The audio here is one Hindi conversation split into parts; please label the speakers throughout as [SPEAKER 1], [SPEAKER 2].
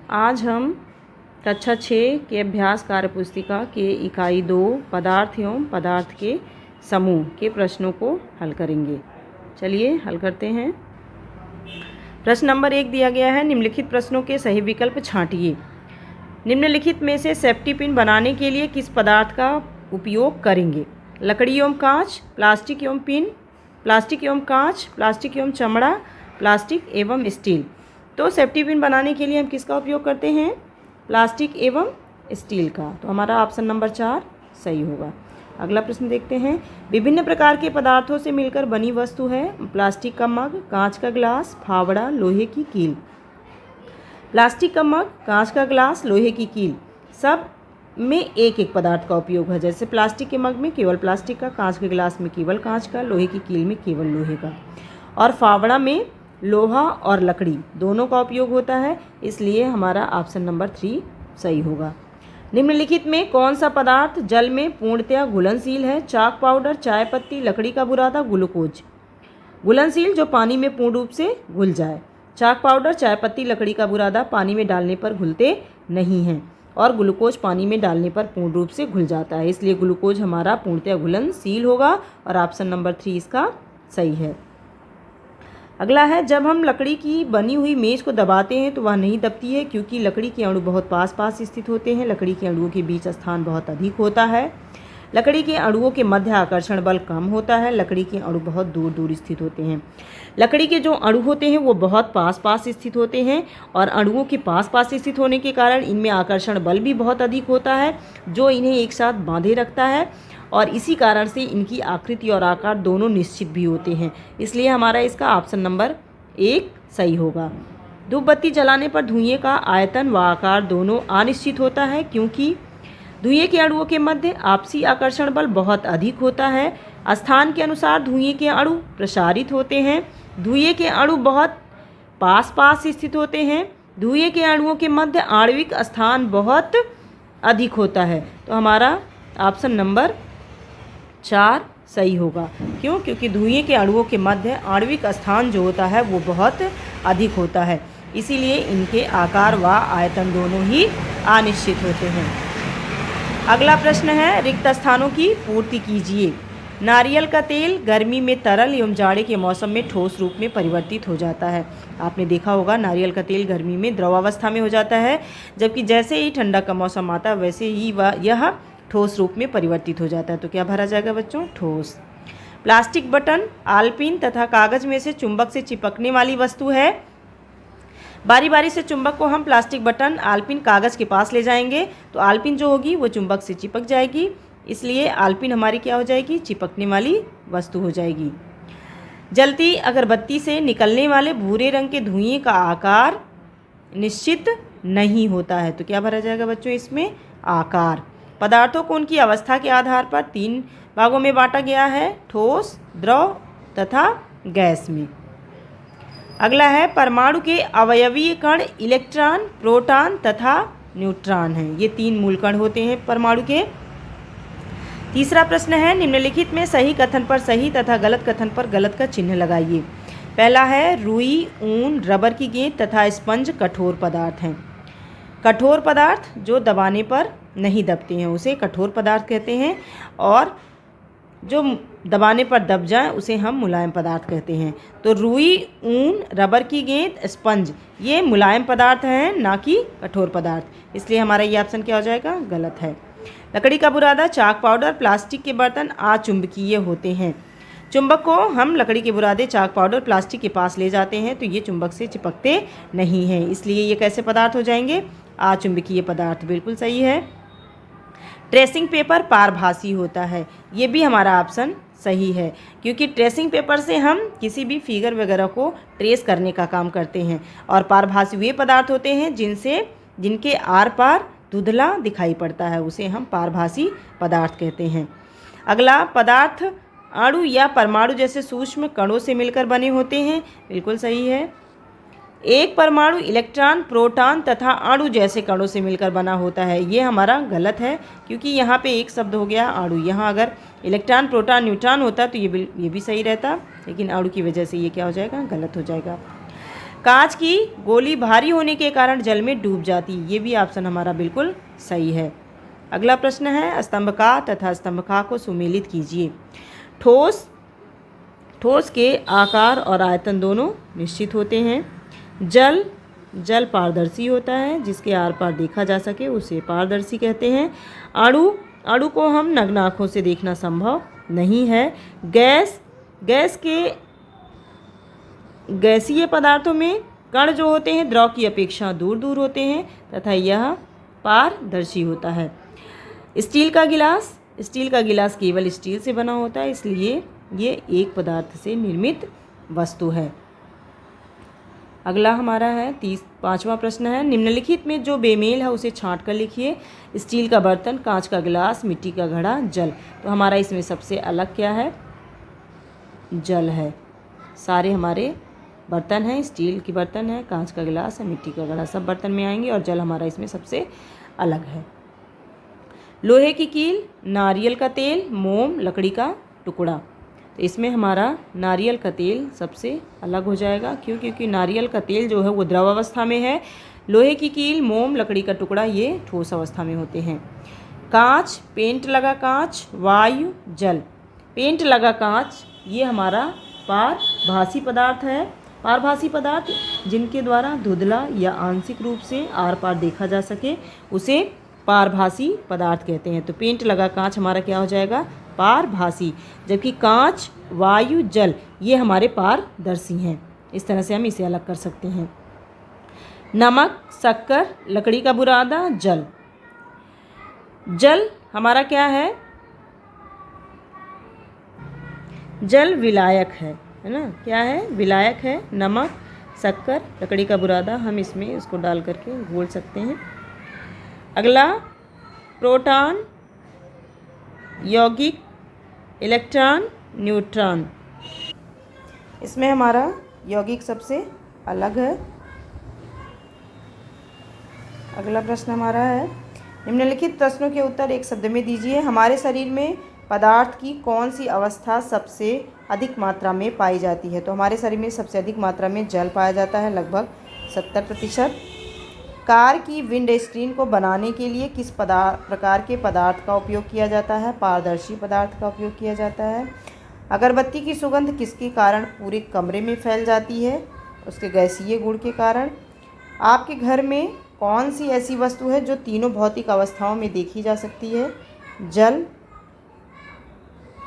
[SPEAKER 1] आज हम कक्षा 6 के अभ्यास कार्य पुस्तिका के इकाई 2 पदार्थ एवं पदार्थ के समूह के प्रश्नों को हल करेंगे। चलिए हल करते हैं। प्रश्न नंबर 1 दिया गया है, निम्नलिखित प्रश्नों के सही विकल्प छांटिए। निम्नलिखित में से सेफ्टी पिन बनाने के लिए किस पदार्थ का उपयोग करेंगे? लकड़ी एवं कांच, प्लास्टिक एवं पिन, प्लास्टिक एवं कांच, प्लास्टिक एवं चमड़ा, प्लास्टिक एवं स्टील। तो सेफ्टी पिन बनाने के लिए हम किसका उपयोग करते हैं? प्लास्टिक एवं स्टील का। तो हमारा ऑप्शन नंबर 4 सही होगा। अगला प्रश्न देखते हैं। विभिन्न प्रकार के पदार्थों से मिलकर बनी वस्तु है प्लास्टिक का मग, कांच का गिलास, फावड़ा, लोहे की कील। प्लास्टिक का मग, कांच का गिलास, लोहे की कील, सब में एक एक पदार्थ का उपयोग है। जैसे प्लास्टिक के मग में केवल प्लास्टिक का, कांच के गिलास में केवल कांच का, लोहे की कील में केवल लोहे का, और फावड़ा में लोहा और लकड़ी दोनों का उपयोग होता है। इसलिए हमारा ऑप्शन नंबर 3 सही होगा। निम्नलिखित में कौन सा पदार्थ जल में पूर्णतया घुलनशील है? चाक पाउडर, चाय पत्ती, लकड़ी का बुरादा, ग्लूकोज। घुलनशील जो पानी में पूर्ण रूप से घुल जाए। चाक पाउडर, चाय पत्ती, लकड़ी का बुरादा पानी में डालने पर घुलते नहीं हैं और ग्लूकोज पानी में डालने पर पूर्ण रूप से घुल जाता है। इसलिए ग्लूकोज हमारा पूर्णतया घुलनशील होगा और ऑप्शन नंबर 3 इसका सही है। अगला है, जब हम लकड़ी की बनी हुई मेज को दबाते हैं तो वह नहीं दबती है क्योंकि लकड़ी के अणु बहुत पास पास स्थित होते हैं। लकड़ी के अणुओं के बीच स्थान बहुत अधिक होता है। लकड़ी के अणुओं के मध्य आकर्षण बल कम होता है। लकड़ी के अणु बहुत दूर दूर स्थित होते हैं। लकड़ी के जो अणु होते हैं वो बहुत पास पास स्थित होते हैं और अणुओं के पास पास स्थित होने के कारण इनमें आकर्षण बल भी बहुत अधिक होता है जो इन्हें एक साथ बांधे रखता है और इसी कारण से इनकी आकृति और आकार दोनों निश्चित भी होते हैं। इसलिए हमारा इसका ऑप्शन नंबर 1 सही होगा। धूप बत्ती जलाने पर धुएं का आयतन व आकार दोनों अनिश्चित होता है क्योंकि धुएं के अणुओं के मध्य आपसी आकर्षण बल बहुत अधिक होता है। स्थान के अनुसार धुएं के अणु प्रसारित होते हैं। धुएं के अणु बहुत पास पास स्थित होते हैं। धुएं के अणुओं के मध्य आणविक स्थान बहुत अधिक होता है। तो हमारा ऑप्शन नंबर 4 सही होगा। क्यों? क्योंकि धुएं के अणुओं के मध्य आणविक स्थान जो होता है वो बहुत अधिक होता है। इसीलिए इनके आकार व आयतन दोनों ही अनिश्चित होते हैं। अगला प्रश्न है, रिक्त स्थानों की पूर्ति कीजिए। नारियल का तेल गर्मी में तरल एवं जाड़े के मौसम में ठोस रूप में परिवर्तित हो जाता है। आपने देखा होगा नारियल का तेल गर्मी में द्रवावस्था में हो जाता है, जबकि जैसे ही ठंडा का मौसम आता है वैसे ही यह ठोस रूप में परिवर्तित हो जाता है। तो क्या भरा जाएगा बच्चों? ठोस। प्लास्टिक बटन आलपिन तथा कागज में से चुंबक से चिपकने वाली वस्तु है। बारी बारी से चुंबक को हम प्लास्टिक बटन आलपिन कागज के पास ले जाएंगे तो आलपिन जो होगी वो चुंबक से चिपक जाएगी। इसलिए आलपिन हमारी क्या हो जाएगी? चिपकने वाली वस्तु हो जाएगी। जलती अगरबत्ती से निकलने वाले भूरे रंग के धुएं का आकार निश्चित नहीं होता है। तो क्या भरा जाएगा बच्चों इसमें? आकार। पदार्थों को उनकी अवस्था के आधार पर 3 भागों में बांटा गया है, ठोस, द्रव तथा गैस में। अगला है, परमाणु के अवयवीय कण इलेक्ट्रॉन, प्रोटॉन तथा न्यूट्रॉन हैं। ये 3 मूल कण होते हैं परमाणु के। तीसरा प्रश्न है, निम्नलिखित में सही कथन पर सही तथा गलत कथन पर गलत का चिन्ह लगाइए। पहला है, रुई, ऊन, रबर की गेंद तथा स्पंज कठोर पदार्थ हैं। कठोर पदार्थ जो दबाने पर नहीं दबते हैं उसे कठोर पदार्थ कहते हैं और जो दबाने पर दब जाए उसे हम मुलायम पदार्थ कहते हैं। तो रुई, ऊन, रबर की गेंद, स्पंज ये मुलायम पदार्थ हैं, ना कि कठोर पदार्थ। इसलिए हमारा ये ऑप्शन क्या हो जाएगा? गलत है। लकड़ी का बुरादा, चाक पाउडर, प्लास्टिक के बर्तन अचुंबकीय होते हैं। चुंबक को हम लकड़ी के बुरादे, चाक पाउडर, प्लास्टिक के पास ले जाते हैं तो ये चुंबक से चिपकते नहीं हैं। इसलिए ये कैसे पदार्थ हो जाएंगे? अचुंबकीय पदार्थ। बिल्कुल सही है। ट्रेसिंग पेपर पारभासी होता है। ये भी हमारा ऑप्शन सही है क्योंकि ट्रेसिंग पेपर से हम किसी भी फिगर वगैरह को ट्रेस करने का काम करते हैं और पारभासी वे पदार्थ होते हैं जिनके आर पार धुंधला दिखाई पड़ता है, उसे हम पारभासी पदार्थ कहते हैं। अगला, पदार्थ अणु या परमाणु जैसे सूक्ष्म कणों से मिलकर बने होते हैं। बिल्कुल सही है। एक परमाणु इलेक्ट्रॉन, प्रोटॉन तथा अणु जैसे कणों से मिलकर बना होता है। ये हमारा गलत है क्योंकि यहाँ पे एक शब्द हो गया अणु। यहाँ अगर इलेक्ट्रॉन, प्रोटॉन, न्यूट्रॉन होता तो ये भी सही रहता, लेकिन अणु की वजह से ये क्या हो जाएगा? गलत हो जाएगा। कांच की गोली भारी होने के कारण जल में डूब जाती, ये भी ऑप्शन हमारा बिल्कुल सही है। अगला प्रश्न है स्तंभका तथा स्तंभका को सुमेलित कीजिए। ठोस ठोस के आकार और आयतन दोनों निश्चित होते हैं। जल पारदर्शी होता है, जिसके आर पार देखा जा सके उसे पारदर्शी कहते हैं। अणु को हम नग्न आँखों से देखना संभव नहीं है। गैस के गैसीय पदार्थों में कण जो होते हैं द्रव की अपेक्षा दूर दूर होते हैं तथा यह पारदर्शी होता है। स्टील का गिलास केवल स्टील से बना होता है, इसलिए ये एक पदार्थ से निर्मित वस्तु है। अगला हमारा है 5वां प्रश्न है निम्नलिखित में जो बेमेल है उसे छांट कर लिखिए। स्टील का बर्तन, कांच का गिलास, मिट्टी का घड़ा, जल। तो हमारा इसमें सबसे अलग क्या है? जल है। सारे हमारे बर्तन हैं, स्टील की बर्तन है, कांच का गिलास है, मिट्टी का घड़ा, सब बर्तन में आएंगे और जल हमारा इसमें सबसे अलग है। लोहे की कील, नारियल का तेल, मोम, लकड़ी का टुकड़ा। तो इसमें हमारा नारियल का तेल सबसे अलग हो जाएगा, क्योंकि नारियल का तेल जो है वो द्रव अवस्था में है। लोहे की कील, मोम, लकड़ी का टुकड़ा ये ठोस अवस्था में होते हैं। कांच, पेंट लगा कांच, वायु, जल। पेंट लगा कांच ये हमारा पारभासी पदार्थ है। पारभासी पदार्थ जिनके द्वारा धुंधला या आंशिक रूप से आर पार देखा जा सके उसे पारभासी पदार्थ कहते हैं। तो पेंट लगा कांच हमारा क्या हो जाएगा? पारभासी। जबकि कांच, वायु, जल ये हमारे पारदर्शी हैं। इस तरह से हम इसे अलग कर सकते हैं। नमक, शक्कर, लकड़ी का बुरादा, जल। जल हमारा क्या है? जल विलायक है ना? क्या है? विलायक है। नमक, शक्कर, लकड़ी का बुरादा हम इसमें इसको डाल करके घोल सकते हैं। अगला प्रोटॉन, यौगिक, इलेक्ट्रॉन, न्यूट्रॉन। इसमें हमारा यौगिक सबसे अलग है। अगला प्रश्न हमारा है निम्नलिखित प्रश्नों के उत्तर एक शब्द में दीजिए। हमारे शरीर में पदार्थ की कौन सी अवस्था सबसे अधिक मात्रा में पाई जाती है? तो हमारे शरीर में सबसे अधिक मात्रा में जल पाया जाता है, लगभग 70%। कार की विंड स्क्रीन को बनाने के लिए किस प्रकार के पदार्थ का उपयोग किया जाता है? पारदर्शी पदार्थ का उपयोग किया जाता है। अगरबत्ती की सुगंध किसके कारण पूरे कमरे में फैल जाती है? उसके गैसीय गुण के कारण। आपके घर में कौन सी ऐसी वस्तु है जो तीनों भौतिक अवस्थाओं में देखी जा सकती है?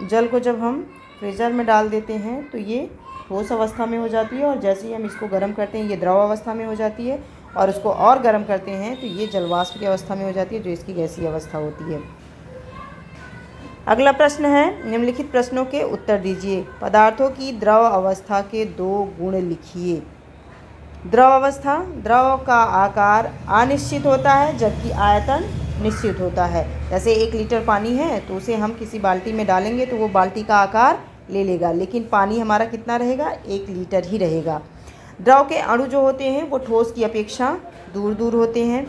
[SPEAKER 1] जल को जब हम फ्रीजर में डाल देते हैं तो ये ठोस अवस्था में हो जाती है, और जैसे ही हम इसको गर्म करते हैं ये द्रव अवस्था में हो जाती है, और उसको और गर्म करते हैं तो ये जलवाष्प की अवस्था में हो जाती है, जो इसकी गैसीय अवस्था होती है। अगला प्रश्न है निम्नलिखित प्रश्नों के उत्तर दीजिए। पदार्थों की द्रव अवस्था के 2 गुण लिखिए। द्रव अवस्था, द्रव का आकार अनिश्चित होता है जबकि आयतन निश्चित होता है। जैसे 1 लीटर पानी है तो उसे हम किसी बाल्टी में डालेंगे तो वो बाल्टी का आकार ले लेगा, लेकिन पानी हमारा कितना रहेगा? 1 लीटर ही रहेगा। द्रव के अणु जो होते हैं वो ठोस की अपेक्षा दूर दूर होते हैं।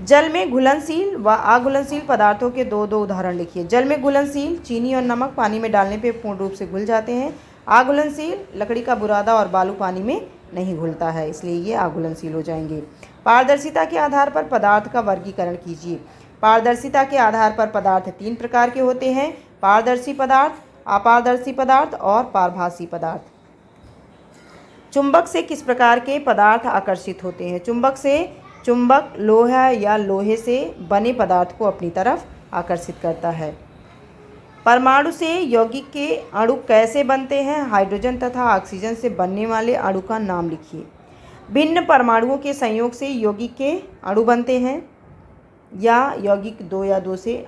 [SPEAKER 1] जल में घुलनशील व अघुलनशील पदार्थों के 2 उदाहरण लिखिए। जल में घुलनशील चीनी और नमक पानी में डालने पे पूर्ण रूप से घुल जाते हैं। अघुलनशील लकड़ी का बुरादा और बालू पानी में नहीं घुलता है, इसलिए ये अघुलनशील हो जाएंगे। पारदर्शिता के आधार पर पदार्थ का वर्गीकरण कीजिए। पारदर्शिता के आधार पर पदार्थ 3 प्रकार के होते हैं: पारदर्शी पदार्थ, अपारदर्शी पदार्थ और पारभासी पदार्थ। चुंबक से किस प्रकार के पदार्थ आकर्षित होते हैं? चुंबक लोहा या लोहे से बने पदार्थ को अपनी तरफ आकर्षित करता है। परमाणु से यौगिक के अणु कैसे बनते हैं? हाइड्रोजन तथा ऑक्सीजन से बनने वाले अणु का नाम लिखिए। भिन्न परमाणुओं के संयोग से यौगिक के अणु बनते हैं, या यौगिक 2 या 2 से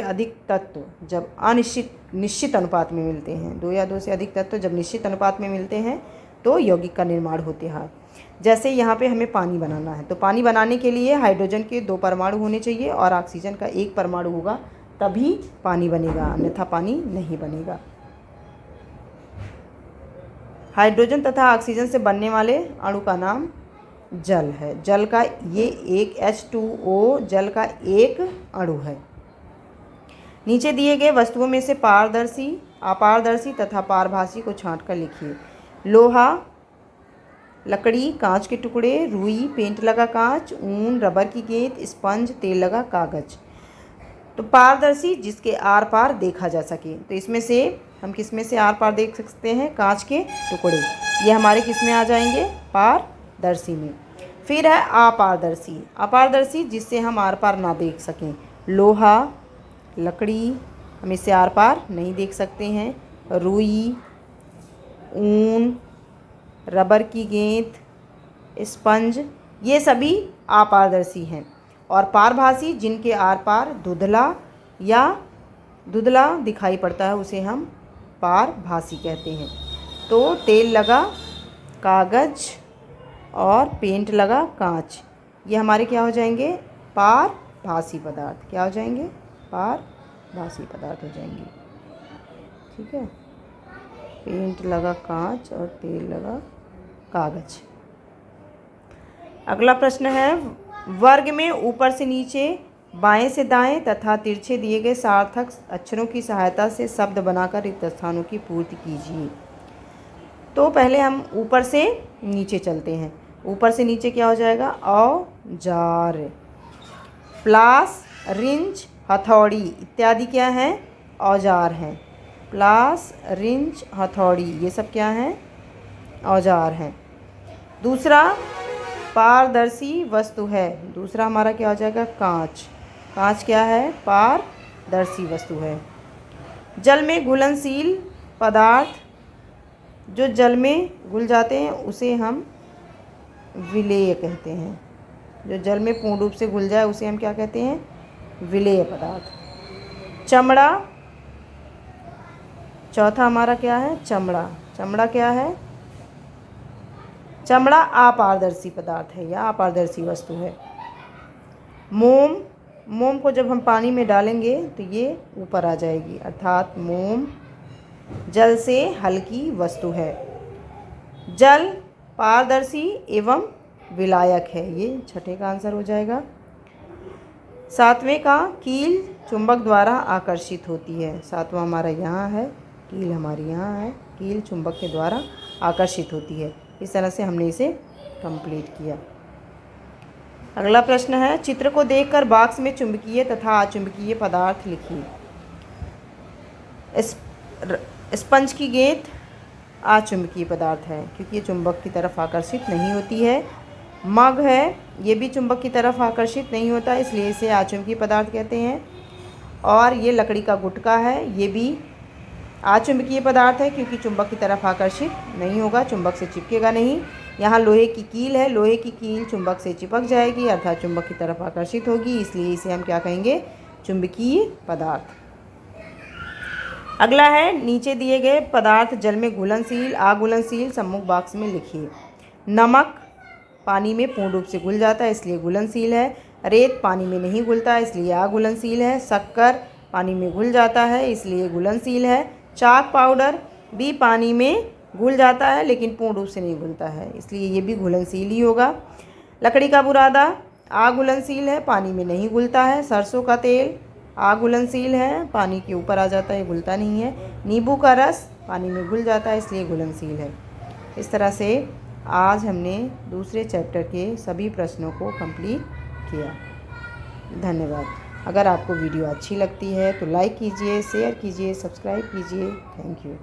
[SPEAKER 1] अधिक तत्व जब निश्चित अनुपात में मिलते हैं। 2 या 2 से अधिक तत्व जब निश्चित अनुपात में मिलते हैं तो यौगिक का निर्माण होते हैं। जैसे यहाँ पे हमें पानी बनाना है तो पानी बनाने के लिए हाइड्रोजन के 2 परमाणु होने चाहिए और ऑक्सीजन का 1 परमाणु होगा, तभी पानी बनेगा, अन्यथा पानी नहीं बनेगा। हाइड्रोजन तथा ऑक्सीजन से बनने वाले अणु का नाम जल है। जल का ये एक H2O जल का एक अणु है। नीचे दिए गए वस्तुओं में से पारदर्शी अपारदर्शी तथा पारभासी को छांट कर लिखिए। लोहा, लकड़ी, कांच के टुकड़े, रुई, पेंट लगा कांच, ऊन, रबर की गेंद, स्पंज, तेल लगा कागज। तो पारदर्शी जिसके आर पार देखा जा सके, तो इसमें से हम किस में से आर पार देख सकते हैं? कांच के टुकड़े। ये हमारे किस में आ जाएंगे? पारदर्शी में। फिर है अपारदर्शी। अपारदर्शी जिससे हम आर पार ना देख सकें। लोहा, लकड़ी, हम इससे आर पार नहीं देख सकते हैं। रुई, ऊन, रबर की गेंद, स्पंज, ये सभी अपारदर्शी हैं। और पारभासी जिनके आर पार धुंधला दिखाई पड़ता है उसे हम पारभासी कहते हैं। तो तेल लगा कागज और पेंट लगा कांच, ये हमारे क्या हो जाएंगे? पारभासी पदार्थ। क्या हो जाएंगे? पारभासी पदार्थ हो जाएंगे। ठीक है, पेंट लगा कांच और तेल लगा कागज। अगला प्रश्न है, वर्ग में ऊपर से नीचे, बाएं से दाएं तथा तिरछे दिए गए सार्थक अक्षरों की सहायता से शब्द बनाकर रिक्त स्थानों की पूर्ति कीजिए। तो पहले हम ऊपर से नीचे चलते हैं। ऊपर से नीचे क्या हो जाएगा? औजार, प्लास, रिंच, हथौड़ी इत्यादि क्या हैं? औजार हैं। प्लास, रिंच, हथौड़ी ये सब क्या हैं? औजार हैं। दूसरा पारदर्शी वस्तु है। दूसरा हमारा क्या हो जाएगा? कांच। कांच क्या है? पारदर्शी वस्तु है। जल में घुलनशील पदार्थ, जो जल में घुल जाते हैं उसे हम विलेय कहते हैं। जो जल में पूर्ण रूप से घुल जाए उसे हम क्या कहते हैं? विलेय पदार्थ। चमड़ा, चौथा हमारा क्या है? चमड़ा। चमड़ा क्या है? चमड़ा अपारदर्शी पदार्थ है या अपारदर्शी वस्तु है। मोम, मोम को जब हम पानी में डालेंगे तो ये ऊपर आ जाएगी, अर्थात मोम जल से हल्की वस्तु है। जल पारदर्शी एवं विलायक है, ये छठे का आंसर हो जाएगा। सातवें का कील चुंबक द्वारा आकर्षित होती है। सातवां हमारा यहाँ है, कील हमारी यहाँ है, कील चुंबक के द्वारा आकर्षित होती है। इस तरह से हमने इसे कंप्लीट किया। अगला प्रश्न है, चित्र को देखकर बॉक्स में चुंबकीय तथा अचुंबकीय पदार्थ लिखिए। स्पंज की गेंद अचुंबकीय पदार्थ है क्योंकि ये चुंबक की तरफ आकर्षित नहीं होती है। मग है, ये भी चुंबक की तरफ आकर्षित नहीं होता, इसलिए इसे अचुंबकीय पदार्थ कहते हैं। और ये लकड़ी का गुटका है, ये भी अचुंबकीय पदार्थ है क्योंकि चुंबक की तरफ आकर्षित नहीं होगा, चुंबक से चिपकेगा नहीं। यहाँ लोहे की कील है, लोहे की कील चुंबक से चिपक जाएगी अर्थात चुंबक की तरफ आकर्षित होगी, इसलिए इसे हम क्या कहेंगे? चुंबकीय पदार्थ। अगला है, नीचे दिए गए पदार्थ जल में घुलनशील अघुलनशील सम्मुख बॉक्स में लिखिए। नमक पानी में पूर्ण रूप से घुल जाता है इसलिए घुलनशील है। रेत पानी में नहीं घुलता इसलिए अघुलनशील है। शक्कर पानी में घुल जाता है इसलिए घुलनशील है। चाक पाउडर भी पानी में घुल जाता है लेकिन पूर्ण रूप से नहीं घुलता है, इसलिए ये भी घुलनशील ही होगा। लकड़ी का बुरादा अघुलनशील है, पानी में नहीं घुलता है। सरसों का तेल अघुलनशील है, पानी के ऊपर आ जाता है, घुलता नहीं है। नींबू का रस पानी में घुल जाता है इसलिए घुलनशील है। इस तरह से आज हमने दूसरे चैप्टर के सभी प्रश्नों को कंप्लीट किया। धन्यवाद। अगर आपको वीडियो अच्छी लगती है तो लाइक कीजिए, शेयर कीजिए, सब्सक्राइब कीजिए। Thank you.